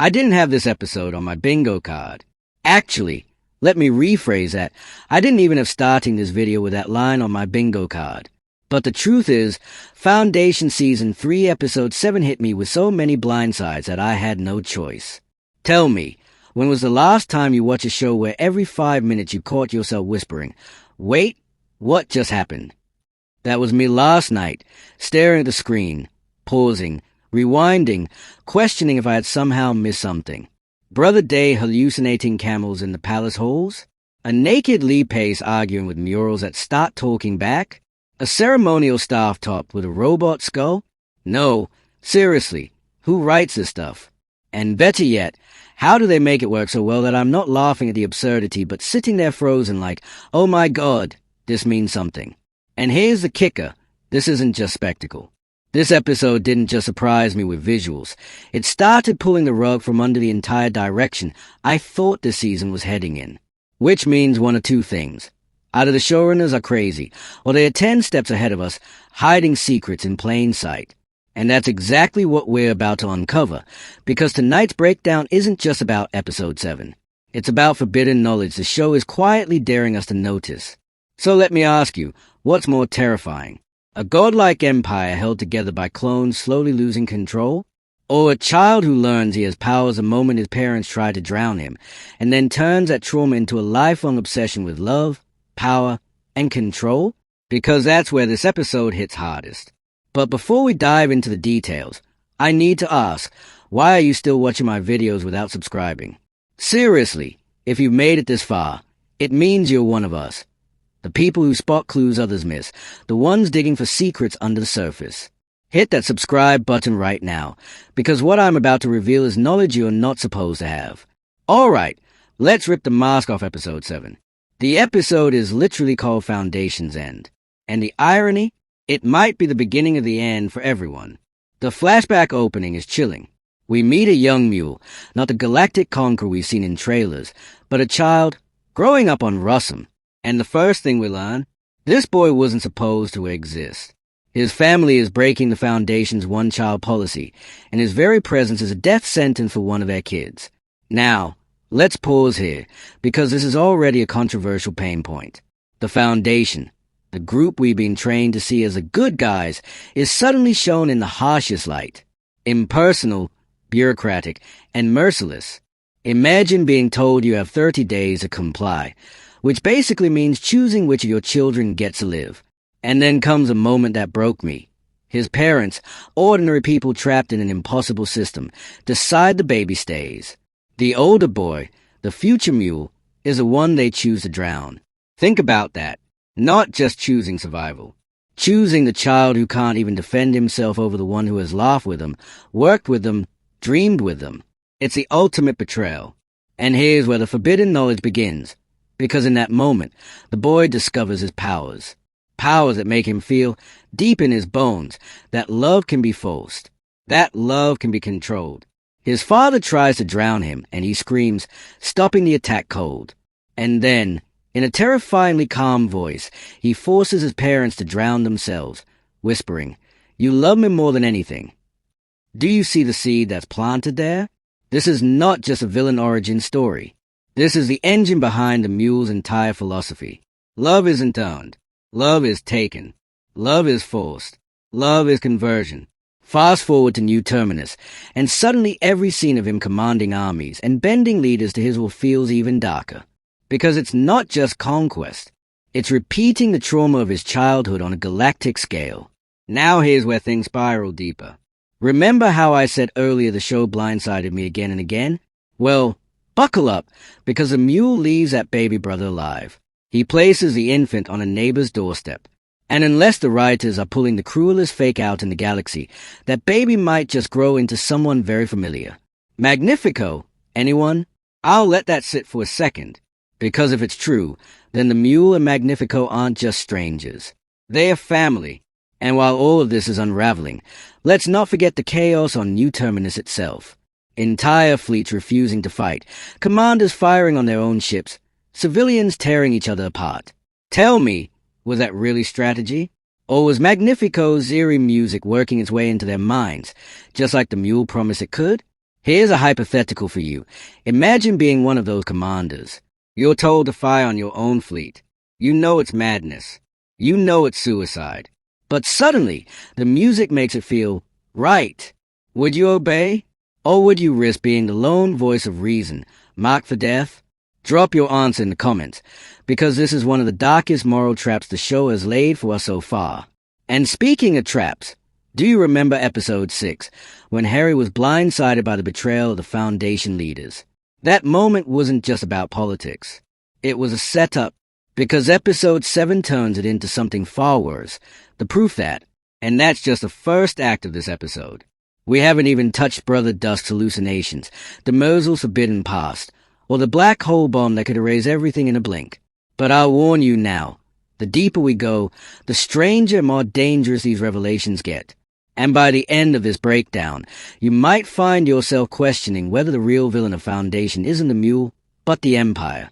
I didn't have this episode on my bingo card. Actually, let me rephrase that. I didn't even have starting this video with that line on my bingo card. But the truth is, Foundation Season 3 Episode 7 hit me with so many blindsides that I had no choice. Tell me, when was the last time you watched a show where every 5 minutes you caught yourself whispering, "Wait, what just happened?" That was me last night, staring at the screen, pausing, rewinding, questioning if I had somehow missed something. Brother Day hallucinating camels in the palace halls? A naked Lee Pace arguing with murals that start talking back? A ceremonial staff top with a robot skull? No, seriously, who writes this stuff? And better yet, how do they make it work so well that I'm not laughing at the absurdity but sitting there frozen like, oh my god, this means something. And here's the kicker, this isn't just spectacle. This episode didn't just surprise me with visuals. It started pulling the rug from under the entire direction I thought this season was heading in. Which means one of two things. Either the showrunners are crazy, or they are 10 steps ahead of us, hiding secrets in plain sight. And that's exactly what we're about to uncover, because tonight's breakdown isn't just about Episode 7. It's about forbidden knowledge the show is quietly daring us to notice. So let me ask you, what's more terrifying? A godlike empire held together by clones slowly losing control? Or a child who learns he has powers the moment his parents try to drown him, and then turns that trauma into a lifelong obsession with love, power, and control? Because that's where this episode hits hardest. But before we dive into the details, I need to ask, why are you still watching my videos without subscribing? Seriously, if you've made it this far, it means you're one of us. The people who spot clues others miss, the ones digging for secrets under the surface. Hit that subscribe button right now, because what I'm about to reveal is knowledge you're not supposed to have. Alright, let's rip the mask off Episode 7. The episode is literally called Foundation's End. And the irony? It might be the beginning of the end for everyone. The flashback opening is chilling. We meet a young Mule, not the galactic conqueror we've seen in trailers, but a child growing up on Russum. And the first thing we learn, this boy wasn't supposed to exist. His family is breaking the Foundation's one-child policy, and his very presence is a death sentence for one of their kids. Now, let's pause here, because this is already a controversial pain point. The Foundation, the group we've been trained to see as the good guys, is suddenly shown in the harshest light. Impersonal, bureaucratic, and merciless. Imagine being told you have 30 days to comply, which basically means choosing which of your children gets to live. And then comes a moment that broke me. His parents, ordinary people trapped in an impossible system, decide the baby stays. The older boy, the future Mule, is the one they choose to drown. Think about that. Not just choosing survival. Choosing the child who can't even defend himself over the one who has laughed with them, worked with them, dreamed with them. It's the ultimate betrayal. And here's where the forbidden knowledge begins. Because in that moment, the boy discovers his powers. Powers that make him feel, deep in his bones, that love can be forced. That love can be controlled. His father tries to drown him, and he screams, stopping the attack cold. And then, in a terrifyingly calm voice, he forces his parents to drown themselves, whispering, "You love me more than anything." Do you see the seed that's planted there? This is not just a villain origin story. This is the engine behind the Mule's entire philosophy. Love isn't earned. Love is taken. Love is forced. Love is conversion. Fast forward to New Terminus, and suddenly every scene of him commanding armies and bending leaders to his will feels even darker. Because it's not just conquest. It's repeating the trauma of his childhood on a galactic scale. Now here's where things spiral deeper. Remember how I said earlier the show blindsided me again and again? Well, buckle up, because the Mule leaves that baby brother alive. He places the infant on a neighbor's doorstep. And unless the writers are pulling the cruelest fake out in the galaxy, that baby might just grow into someone very familiar. Magnifico? Anyone? I'll let that sit for a second. Because if it's true, then the Mule and Magnifico aren't just strangers. They are family. And while all of this is unraveling, let's not forget the chaos on New Terminus itself. Entire fleets refusing to fight, commanders firing on their own ships, civilians tearing each other apart. Tell me, was that really strategy? Or was Magnifico's eerie music working its way into their minds, just like the Mule promised it could? Here's a hypothetical for you. Imagine being one of those commanders. You're told to fire on your own fleet. You know it's madness. You know it's suicide. But suddenly, the music makes it feel right. Would you obey? Or would you risk being the lone voice of reason, marked for death? Drop your answer in the comments, because this is one of the darkest moral traps the show has laid for us so far. And speaking of traps, do you remember episode 6, when Harry was blindsided by the betrayal of the Foundation leaders? That moment wasn't just about politics. It was a setup, because episode 7 turns it into something far worse, the proof that, and that's just the first act of this episode. We haven't even touched Brother Dusk's hallucinations, Demerzel's forbidden past, or the black hole bomb that could erase everything in a blink. But I'll warn you now, the deeper we go, the stranger and more dangerous these revelations get. And by the end of this breakdown, you might find yourself questioning whether the real villain of Foundation isn't the Mule, but the Empire.